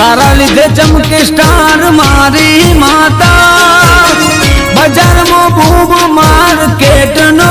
તારા લીધે ચમકે સ્ટાર મારી માતા બજારમાં બૂમ માર્કેટ નો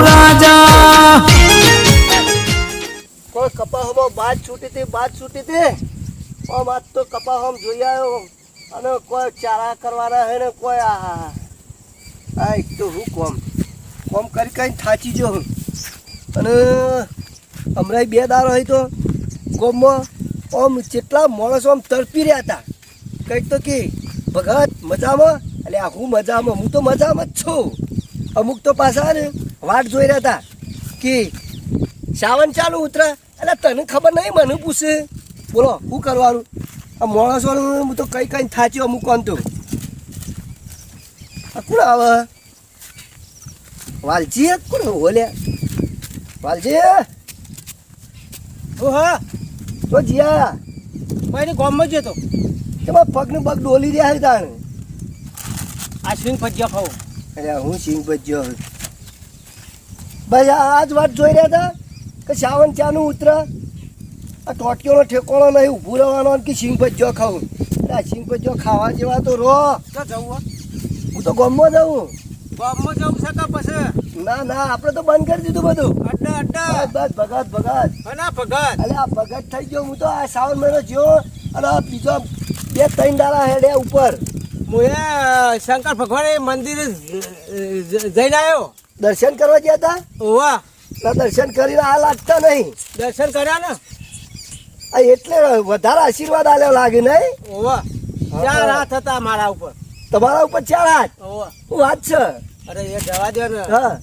રાજા કોઈ કપાસમાં બાજ છૂટી હતી આમ આજ તો કપાસમાં જોઈ આવ્યો અને કોઈ ચારા કરવાના હે ને કોઈ આ એક તો હું કોમ કરી થાચી ગયો હું અને હમણાં 2 દારો હોય તો ગોમમાં આમ જેટલા માણસો આમ તડપી રહ્યા હતા કંઈક તો કે ભગત મજામાં એટલે હું મજામાં હું તો મજામાં જ છું અમુક તો પાછા ને વાટ જોઈ રહ્યા હતા કે સાવન ચાલુ ઉતરે એટલે તને ખબર નહીં મને પૂછે બોલો શું કરવાનું આ માણસોનું હું તો કઈ થાચ્યો અમુક કોણ તો આ કોણ આવે વાલજી કોણ ઓલ્યા વાલજી ઓ હા તો જીયા ભાઈ ગામમાં જ હતો એમાં પગને પગ ડોલી રહ્યા તાણ આ સિંગ ભજીયા ખાવું અરે હું સિંગ ભજ્યો ભાઈ આ જ વાત જોઈ રહ્યા હતા કે સાવન ચાનું ઉતર આ ટોટિયોનો ઠેકોણો નહીં ઊભું રહેવાનો કે સિંગ ભજ્યો ખાવું આ સિંગ ભજ્યો ખાવા જેવા તો રો ક્યાં જવું હું તો ગામમાં જાઉં ગામમાં જવું છે કે પછી ના આપણે તો બંધ કરી દીધું બધું અડ્ડા બસ ભગત અને ભગત અલે આ ભગત થઈ ગયો હું તો આ શ્રાવણ મહિનો જ્યો અને આ બીજો 2-3 દાડા હેડ્યા ઉપર હું શંકર ભગવાન મંદિરે જઈને આવ્યો દર્શન કરવા ગયા હતા ઓવા દર્શન કરીને આ લાગતા નહીં દર્શન કર્યા ને આ એટલે વધારે આશીર્વાદ આલ્યો લાગે નહીં ઓવા 4 હાથ હતા મારા ઉપર તમારા ઉપર 4 હાથ ઓવા હું વાત છે અરે એ જવા દો ને હા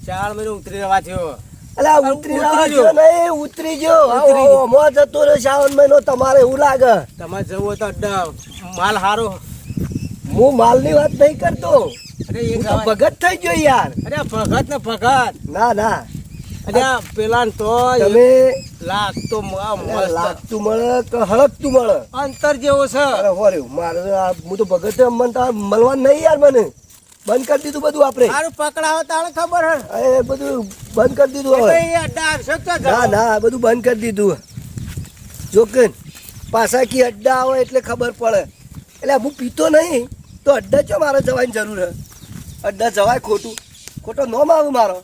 4 મહિને ઉતરી રહેવા થયો અલે આ ઉતરી રહ્યો નહીં ઉતરી ગયો મો જતો રહ્યો શ્રાવણ મહિનો તમારે એવું લાગે તમારે જવું હોય તો અડ્ડા માલ હારો હું માલની વાત નહીં કરતો અરે હું તો ભગત થઈ ગયો યાર અરે ભગત ને ભગત ના અરે પેલા તો તમે લાગતો લાગતું મળે કે હળકતું મળે અંતર જેવો છે અરે હોરે મારે હું તો ભગત મળવા નહીં યાર મને બંધ કરી દીધું બધું આપણે સારું પકડાવો તારે ખબર હે એ બધું બંધ કરી દીધું હવે ના બધું બંધ કરી દીધું જોકન પાછા કી અડ્ડા આવે એટલે ખબર પડે એટલે હું પીતો નહીં તો અડ્ડા ચો મારે જવાની જરૂર હે અડ્ડા જવાય ખોટો નોમ આવે મારો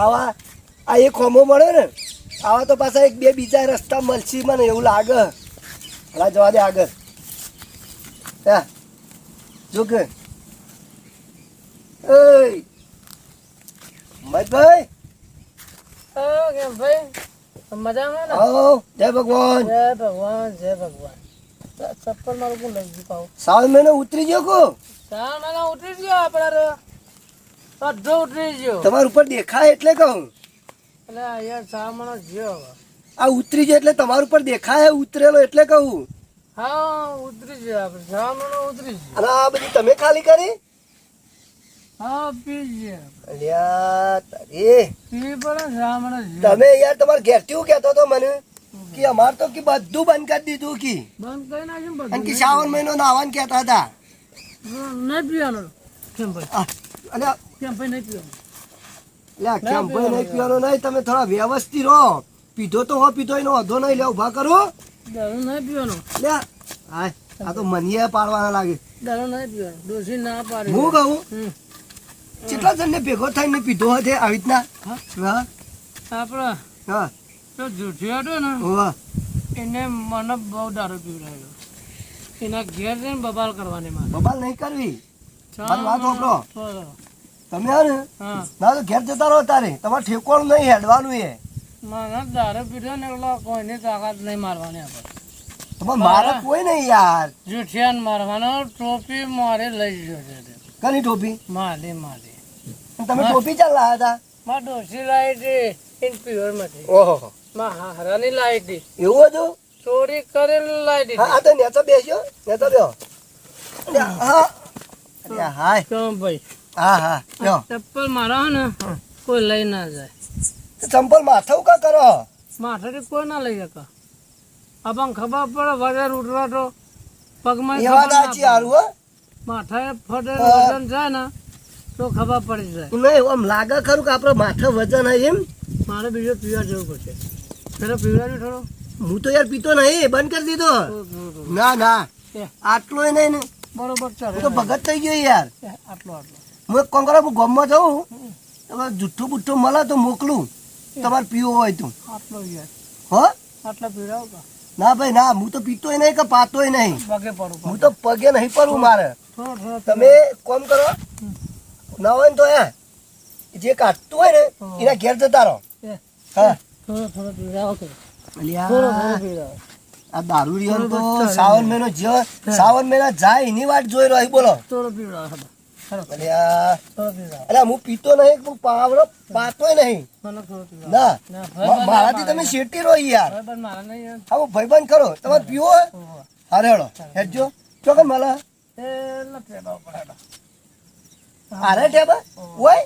આવા આ એક હોમો મળે ને આવા તો પાછા 1-2 બીજા રસ્તા મળશે મને એવું લાગે હલા જવા દે આગળ હા જોકે મતભાઈ કેમ ભાઈ મજામાં ને જય ભગવાન ચપ્પલ મારું કોણ લઈ ગયું પાઉં શ્રાવણ મહિનો ઉતરી ગયો કો ચાર મહિના ઉતરી ગયો આપડે અડધો ઉતરી ગયો તમારા ઉપર દેખાય એટલે કહું એટલે યાર 4 મહિના ગયો આ ઉતરી ગયો એટલે તમારા ઉપર દેખાય ઉતરેલો એટલે કહું હા ઉતરી ગયો આપડે 4 મહિના ઉતરી ગયો અને આ બધી તમે ખાલી કરી હા પી ગયા અલ્યા તારે પી પડે 4 મહિના તમે યાર તમારા ઘેરથી હું કહેતો હતો મને કે અમાર તો કે બધું બંધ કરી દીધું કે બંધ કરી નાખ્યું બધું અને કે શ્રાવણ મહિનો નાવાનું કહેતા હતા નહીં પીવાનું કેમ ભાઈ અલ્યા કેમ ભાઈ નહીં પીવાનું કેમ ભાઈ નહીં પીવાનો નહીં તમે થોડા વ્યવસ્થિત રહો પીધો તો હો પીધો એનો અધો નહીં લે ઉભા કરો દારૂ નહીં પીવાનો લ્યા હા આ તો મનીએ પાડવાના લાગે દારૂ નહીં પીવાનો ડોસી ના પાડે હું કહું કેટલા જણને ભેગો થઈને પીધો હશે આવી રીતના હા આપડે હા તો જૂઠી હતો ને હોવા એને મને બહુ દારૂ પીવડાવ્યો એના ઘેર જઈને બબાલ કરવાની મારે બબાલ નહીં કરવી મારી વાત સાંભળો હા તમે હે ને ના તો ઘેર જતા રહો તારે તમારે ઠેકોણું નહીં હેડવાનું એ મને દારૂ પીધો ને એટલે કોઈની તાકાત નહીં મારવાની આપણે તમારે મારે કોઈ નહીં યાર જૂઠિયાને મારવાનો ટોપી મારે લઈ ગયો છે કની ટોપી મારી તમે ટોપી ચાલ લાયા હતા માં ડોસી લાવી હતી ઇન પ્યોર માંથી ઓહો માં હારાની લાવી હતી એવું હતું ચોરી કરેલી લાવી હા તો નેચો બેસ્યો નેચો બેહો હા અરે હાય કેમ ભાઈ હા લ્યો ચપ્પલ મારા ને કોઈ લઈ ના જાય ચંપલ માથા ઉકા કરો માથાથી કોઈ ના લઈ શકે આપણને ખબર પડે વજન ઉઠવા તો પગમાં એ વાત સાચી હારું હો માથાએ ફટે વજન જાય ને તો ખબર પડી જાય નહીં આમ લાગે ખરું કે આપણે માથે વજન હોય એમ મારે બીજો પીવા જવું પડશે પેલો પીવડાવ્યો થોડો હું તો યાર પીતો નહીં, બંધ કરી દીધો. ના ના એ, આટલોય નહીં ને, બરોબર ચાલે હું તો ભગત થઈ ગયો યાર. આટલો આટલો હું એક કામ કરું, હું ગામમાં જાઉં, તમારે જુઠ્ઠું બુઠ્ઠું મળે તો મોકલું, તમારે પીવો હોય તો. આટલો યાર હો આટલા પીડાવ કા ના ભાઈ ના, હું તો પીતોય નહીં કે પાતોય નહીં, પગે પડું હું તો પગે નહીં પડવું મારે. થોડો થોડો તમે કોમ કરો, ના હોય ને તો જે કાઢતું હોય ને એના ઘેર જતા રહો. એ, હા થોડો થોડો પીડાવ કે અલ્યા, થોડો થોડો પીડાવ આ દારૂ રીયો તો શ્રાવણ મહિનો શ્રાવણ મહિના જાય એની વાત જોઈ રહ્યો બોલો. થોડો પીડાવ હેડો અલ્યા થોડો પીડાવ અલ્યા હું પીતો નહીં, હું પાવડો પાતોય નહીં. મને થોડો પીડાવ ના ના ભાઈ મારાથી તમે શેટી રહો યાર. ભાઈ પણ મારા નહીં યાર હા ભાઈબંધ કરો, તમારે પીવો હોય ઓહો. હારે હેડો હેડજો ચોકન મળે એ ન પીડાવ પડે હારે ટેબા હોય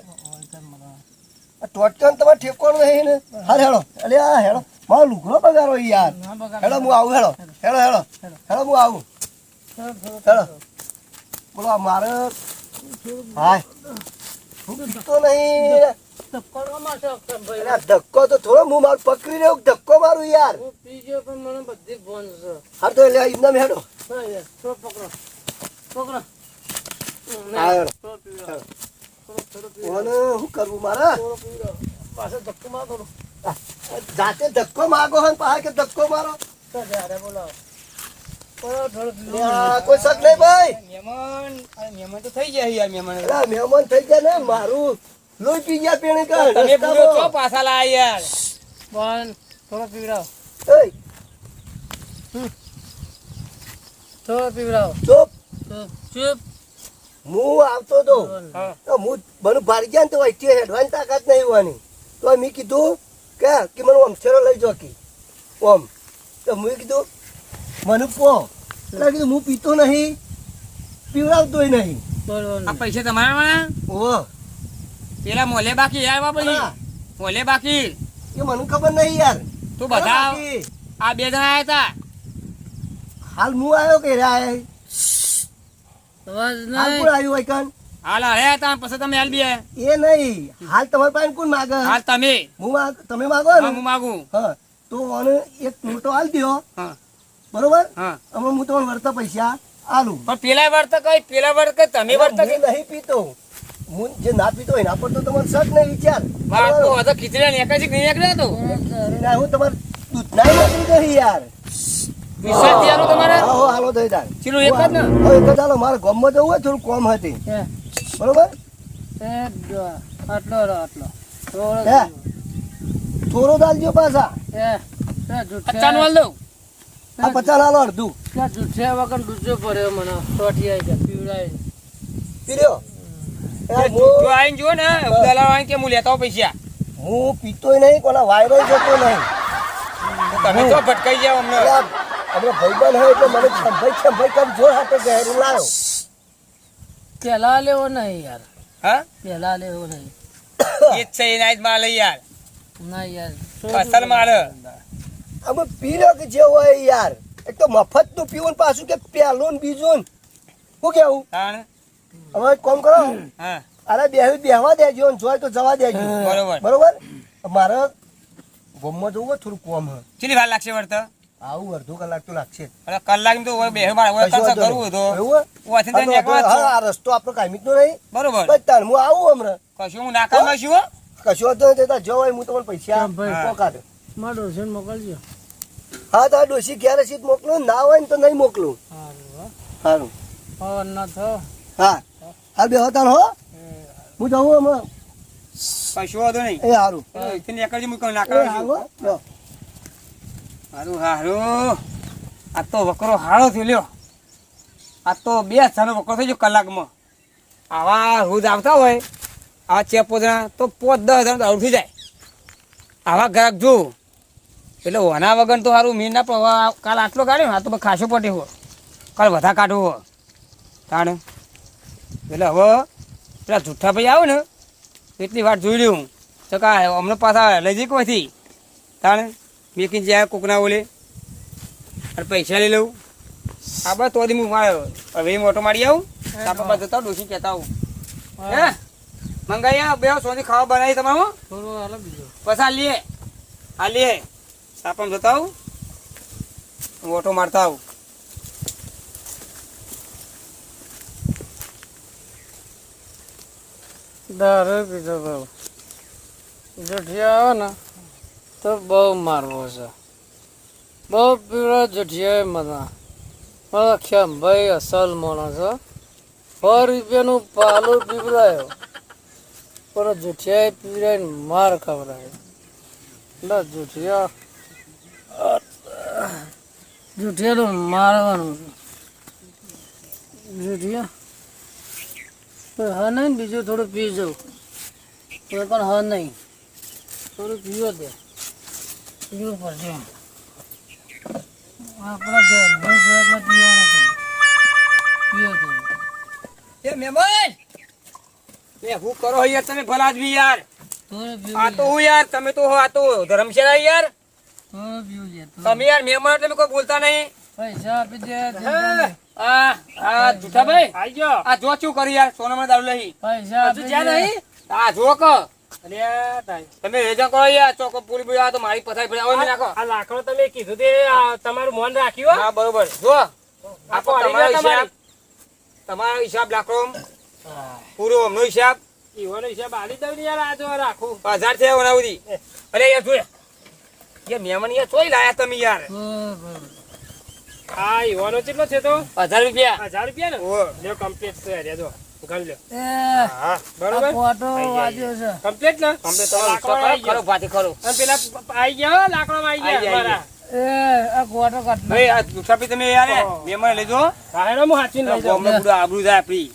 ટોટકન તમારે ઠેકવાનું નહીં ને. હારે હેડો અલ્યા હેડો, મારો લુગડો બગાડો યાર. ના બગાડ હેડો હું આવું, હેડો હેડો હેડો હેડો હું આવું. થોડો થોડો હેડો બોલો આ મારે હાય હું પીતો નહીં. ધક્કો મારશે અક્ષરભાઈ અલ્યા ધક્કો તો થોડો હું મારું પકડી રહ્યો, ધક્કો મારું યાર. હું પી ગયો પણ મને બધી ફોન છે હા તો એટલે એમના હેડો. હા યાર થોડો પકડો પકડો હા હેડો. થોડો પીડાવ થોડો પીડાવ કોને શું કરવું મારે? થોડો પીડાવ પાછો ધક્કો માર થોડો જાતે ધક્કો માગો હોય ને પાછા કે ધક્કો મારો. તો જ્યારે બોલાવો થોડો પીડાવ અલ્યા, કોઈ શક નહીં ભાઈ. મહેમાન તો થઈ ગયા યાર મહેમાન અલ્યા, મહેમાન થઈ ગયા ને, મારું લોહી પી ગયા પીણે કા તમે પૂરો છો રસ્તામાં. પાછા લાયા યાર પણ થોડો પીવડાવ એય, થોડો પીવડાવ ચૂપ. ચૂપ હું આવતો તો હા. તો હું બનું ભારી ગયા ને તો વચ્ચે હેડવાની તાકાત નહીં હોવાની. તો મેં કીધું કે મને અમથેરો લઈ જો કી ઓમ. તો મેં કીધું મને પો, એટલે કીધું હું પીતો નહીં, પીવડાવતોય નહીં. બરોબર આ પૈસા તમારા વાળા? ઓ પેલા મોલે બાકી આવ્યા પછી હા. મોલે બાકી એ મને ખબર નહીં યાર. તું બધા બાકી આ બે જણા આવ્યા હતા હાલ હું આવ્યો કે રે આયા? અવાજ હાલ નહીં કોણ આવ્યું હોય કાન? હાલ હરે હતા પછી તમે હાલ બે એ નહીં, હાલ તમારી પાસે કોણ માગે? હાલ તમે તમે માગો હા, ને? હું માગું હા તો આને એક નોટો હાલ દ્યો, હા બરોબર? હા હવે હું તમને વળતા પૈસા આલું. પણ પેલા વર્ત કઈ પેલા વર્ત કઈ તમે વર્ત હું નહીં પીતો, હું જે ના પીતો એના પર તો તમારે શક નહીં વિચાર. મારતો હતો ખીચડી ને એક જ નહીં નીકળ્યો હતો ના, હું તમારે દૂધ ના નથી કહી યાર. વિશ્વાસ થયાનો તમારે હા, હો, હાલો થઈ જાય. ચીલું એક જ ને હવે એક જ હાલો, મારે ગામમાં જવું હોય, થોડું કોમ હતી, એ બરોબર? એ જો, આટલો રો આટલો થોડો હે? થોડો દાલજો પાછા. એ અચ્ચાનું હાલ દઉં આ 50 હાલો અડધું. ત્યાં જુઠ્ઠા વગર દૂજો પડ્યો મને ટોટી આવી ગયા પીવડાય પીર્યો. એ જો આવીને જુઓ ને દલાલ આવીને કે હું લેતા આવું પૈસા હું પીતોય નહીં, કોના વાયરો જતો નહીં. તમે તો ભટકાઈ જાવ અમને અરે આપણે ભાઈબંધ હોય એટલે મને છંભાઈ કામ જોર હાથે ગહેરું લાવ્યો. પેલા લેવો નહીં યાર હા પેલા લેવો નહીં એ જ છે એના જ માલ યાર ના યાર અસલ માલ અમે પીર્યો કે જે હોય યાર, એક તો મફત નું પીવું ને પાછું કે પહેલું ને બીજું ને. શું કેવું? તાણ હવે એક કામ કરો, હા અરે બેહવા દેજો ને જોય તો જવા દેજો. બરોબર બરોબર? મારે ગામમાં જવું હોય, થોડું કોમ હોય. કેટલી વાર લાગશે વર્ત આવું અડધો કલાક તો લાગશે. અરે કલાક તો બે મારે કશો વાંધો કરવું નહીં. તો એવું હોય? ઓથી તને એક વાત હા, આ રસ્તો આપણો કાયમી તો નહીં. બરોબર બસ તાણ હું આવું હમણાં. કશું હું નાકામાં છું હો. કશો વાંધો નહીં, તો જો હોય હું તમને પૈસા હા, ભાઈ. પોકાડું. મારા ડોસીને મોકલજો હા, તાર ડોશી ઘેર હશે તો મોકલું, ના હોય ને તો નહીં મોકલું. સારું સારું. હો ના થયો હા હા, બે તાણ હો, હું જાઉં હમણાં. કશું વાંધો નહીં એ સારું. એથી નીકળજે હું કહું એ નાકામાં સારું છું હો. લ્યો. હારું હારું આ તો વકરો હારો થયો લ્યો આ તો 2 જણનો વકરો થઈ ગયો કલાકમાં આવા રોજ આવતા હોય આવા ચેપોદરા તો 5-10 જણ દારૂ થઈ જાય આવા ગ્રાહક જો એટલે ઓના વગર તો સારું મીન ના પણ કાલ આટલો કાઢ્યો આ તો ખાસો પટ્યો હો કાલ વધારે કાઢવો હો તાણ એટલે હવે પેલા જુઠ્ઠા ભાઈ આવે ને એટલી વાર જોઈ રહ્યું તો કા અમને પાછા લઈ જઈ કોઈથી તાણે મેકીને જાય કોકના ઓલે અને પૈસા લઈ લઉં આપણે તો હું માર્યો હવે એ મોટો મારી આવું આપણે બધા જતા ડોસી કહેતા આવું હે મંગાઈ આવ બે સોની ખાવા બનાવી તમારું થોડું હાલો બીજો પછી આ લીએ સાપમ જતા આવું હું ઓટો મારતા આવું. દારૂ પીધો બહુ જઠિયા આવે ને તો બહુ મારવો છે. બહુ પીવડો જઠિયા મને મારા ખેમભાઈ અસલ માણસ છે. 100 રૂપિયાનું પાલું પીવડાયો પણ જઠિયાએ પીવડાઈને માર ખવડાયો. એટલે જુઠિયાનું મારવાનું જુઠિયા હા નહીં બીજું થોડું પી જાઉં તો પણ હા નહીં થોડું પીવો દે પીવું પડશે આપણા ઘર એટલે પીવાનું છે પીવો તો એ મહેમાન એ હું કરો યાર તમે ભલા જ બી યાર. થોડું આ તો પીવું હું યાર તમે તો આ તો ધર્મશાળા યાર. થોડું પીવું છે તમે યાર મહેમાન તમે કોઈ બોલતા નહીં. પૈસા આપી દે આ જુઠાભાઈ આઈ ગયો. આ જો શું કરી યાર સોનામાં દારૂ લઈ. પૈસા આપી દે આ જો ક તમે રેજા કરો યાર ચોકો પૂરી પૂરી આ તો મારી પથારી પડી હવે નાખો. આ લાકડો તમે કીધું તે તમારું મન રાખ્યું હા બરોબર જો આપો પાડી તમારો દો હિસાબ તમારો હિસાબ લાખો પૂરો અમનો હિસાબ ઈવાનો હિસાબ આલી દઉં ને યાર આ જો રાખું 1000 છે ઓનાવધી. અરે યાર જો યાર મહેમાન યાર ચોઈ લાયા તમે યાર. આ ઈવાનો કેટલો છે તો 1000 રૂપિયા. 1000 રૂપિયા ને ઓ લ્યો કમ્પ્લીટ છે રે જો ગણ લ્યો હા બરોબર ફોટો વાગ્યો છે કમ્પ્લીટ ને કમ્પ્લીટ તમારો હિસાબ ખરો ભાતી ખરો. અને પેલા આઈ ગયા લાકડામાં આઈ ગયા મારા આ ફોટો કાઢ ભાઈ આ જુઠાભાઈ તમે યાર મહેમાન લેજો હાહેડો હું હાચીને લઈ જાઉં ગોમને બધું આબરૂ જાય આપણી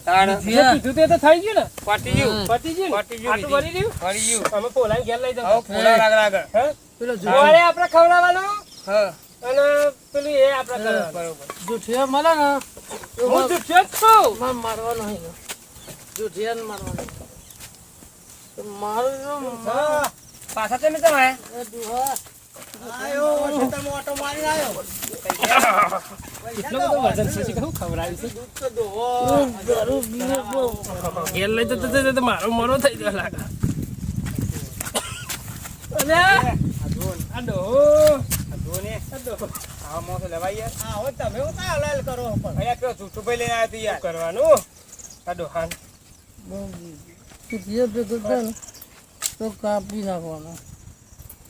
તાણ જે કીધું તે તો થઈ ગયું ને પાટી ગયું પતી ગયું ને પતી ગયું આટલું ભરી રહ્યું ફરી ગયું. અમે પોલાને ઘેર લઈ હવે જાઉં ફોલા આગળ હે પેલો સવારે આપણે ખવડાવવાનું હા અને પેલું એ આપણે કરવાનું બરોબર. જુઠિયા મળે ને હું જુઠ્ઠો જ છું મારે મારવાનો નહીં જુઠિયાને મારવાનો મારું પાછા તમે તમે કેટલો બધો વજન છે શીખવું ખવડાવી છે ઘેર લઈ તો મારો મરો થઈ ગયો લાગે અરે આ ડોહો આવા મોસો લેવાય યાર. આવો તમે હું કાં હલાલ કરો પણ અહીંયા પેલો જુઠ્ઠુભાઈ લઈને આવ્યો તું યાર. કરવાનું આ ડોહાન જુઠિયા ભેગું થાય ને તો કાપી નાખવાનો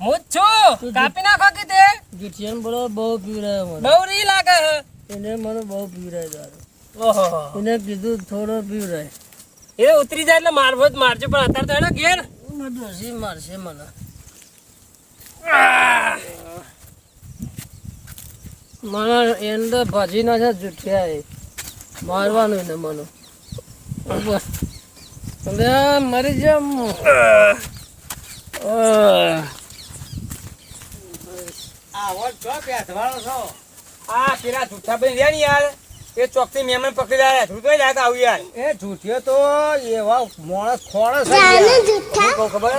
હું જ છું કાપી નાખો કે તે જુઠિયાને બરોબર બહુ પીવડાયો મને બહુ રી લાગે હે એને મને બહુ પીવડાય દારૂ ઓહો એને કીધું થોડો પીવડાય એ ઉતરી જાય એટલે મારવો જ મારજો પણ અત્યારે તો એનો ઘેર ડોસી મારશે મને મને એને તો ભાજી નાખે જુઠિયા એ મારવાનું એને મને મરી જામ આવો છો પેઠવાળો છો આ પેલા જુઠ્ઠાભાઈ રહ્યા ને યાર એ ચોકથી મહેમાન પકડી લાયા જુઠ્ઠો લાયા આવું યાર. એ જૂઠિયો તો એવા માણસ ખોળે છે શું કહું ખબર?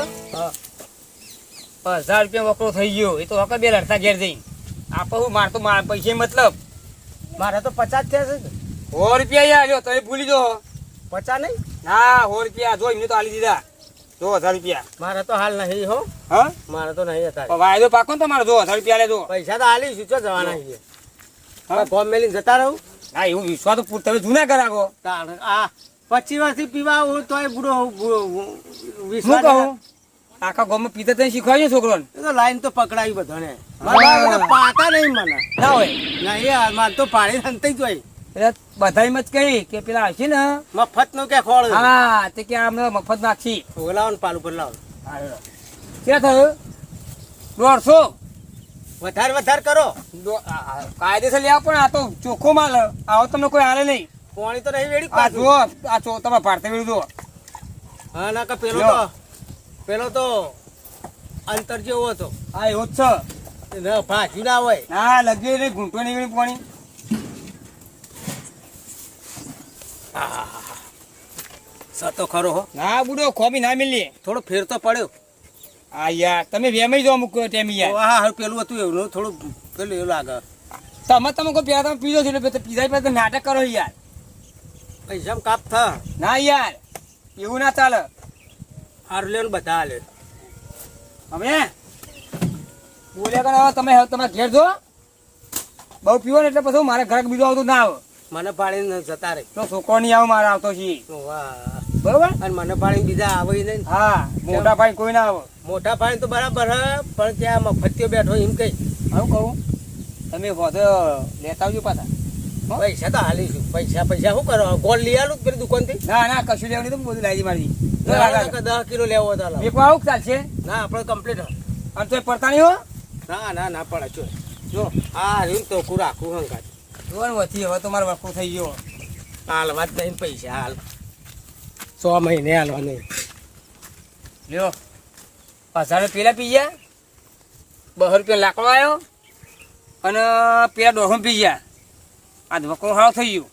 1000 રૂપિયા વકરો થઈ ગયો એ તો હકે બે લડતા ઘેર જઈને આપણે હું મારતો પૈસે મતલબ મારે તો 50 થયા છે 100 રૂપિયા યાર લ્યો તમે ભૂલી જો 50 નહીં ના 100 રૂપિયા જો એમને તો આલી દીધા જો 1000 રૂપિયા. મારે તો હાલ નહીં હો હા મારે તો નહીં હતા પણ વાયદો પાકો ને તમારો જો 1000 રૂપિયા લેજો. પૈસા તો હાલી શું છો જવાના છીએ હા? ફોર્મ મેલીને જતા રહું ના એવું વિશ્વાસ તો તમે જૂના કરાવો. તાણ આ 25 વર્ષથી પીવા હું તોય બુડો શું વિશ્વાસ કહું આખા ગામમાં પીતા તને શીખવાડ્યો છોકરોને એ તો લાઈન તો પકડાવી બધાને મારા પાતા નહીં મને ના હોય ના યાર મારે તો પાડી અંતે જ હોય એટલે બધા એમ જ કહી કે પેલા આવશે ને મફત નું કે ખોળ હા તે કે અમને મફત નાખી ઓલાવો ને પાલું પર લાવો ક્યાં થયું 150 વધારે કરો કાયદેસર લેવા પણ આ તો ચોખ્ખો માલ આવો તમને કોઈ હાલે નહીં. પાણી તો નહીં વેડી આ પાછું જુઓ આ તમે ભારતી વેળું જુઓ હા ના કે લ્યો. પેલો તો અંતર જેવો હતો આ એવો જ છે ના ભાજી ના હોય ના લગે નહીં ઘૂંટો નીકળી પાણી. સતો ખરો હો ના બુડો ખોબી ના મિલી થોડો ફેર તો પડ્યો આ યાર તમે વેમાઈ જો અમુક ટાઈમ યાર હા હા પેલું હતું એવું થોડું પેલું એવું લાગે તમે કોઈ પેલા તમે પીધો છો એટલે પીધા પછી નાટક કરો યાર. પૈસા કાપ થા ના યાર એવું ના ચાલે. હારું લેવું બધા હાલે અમે બોલ્યા કરો તમે તમારા ઘેર જો બહુ પીવો ને એટલે પછી મારે ઘરે બીજું આવતું ના આવે મને પાડીને જતા રહે તો છોકરો નહીં આવે મારે આવતો છે વાહ બરોબર અને મને પાડીને બીજા આવે નહીં હા મોટા ભાઈ કોઈ ના આવે મોટા પાણી તો બરાબર હે પણ ત્યાં મફતિયો બેઠો એમ કઈ આવું કહું તમે વધુ લેતા આવજો પાછા પૈસા તો હાલીશું પૈસા શું કરો ગોળ લઈ આલું પેલી દુકાનથી ના ના કશું લેવું નહીં તો બધું લાવી મારી 10 કિલો લેવો હતો હાલો. એક આવું ચાલશે ના આપણે કમ્પ્લીટ અને તો પડતા નહીં હો ના પડે જો જો આ રીમ તો રાખું હંગાત જોવાનું વધી હવે તો મારો વખો થઈ ગયો હાલ વાત નહીં પૈસા હાલ 100 મહિને હાલવા નહીં લ્યો 1000 પેલા પી ગયા 200 રૂપિયા લાકડો આવ્યો અને પેલા 200 પી ગયા આ વકરો હાળો થઈ ગયો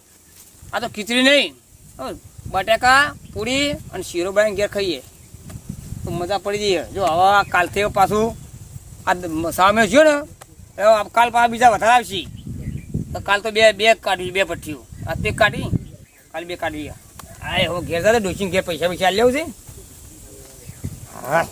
આ તો ખીચડી નહીં બટાકા પૂરી અને શીરો બનાવીને ઘેર ખાઈએ તો મજા પડી જઈએ જો હવે કાલથી પાછું આ સામે જો ને કાલ પાછા બીજા વધારે આવશે તો કાલ તો બે કાઢવી 2 પટ્ટીઓ આ તે કાઢી કાલ 2 કાઢવી આ હવે ઘેર સાથે ડોસીને ઘેર પૈસા લેવું છે હા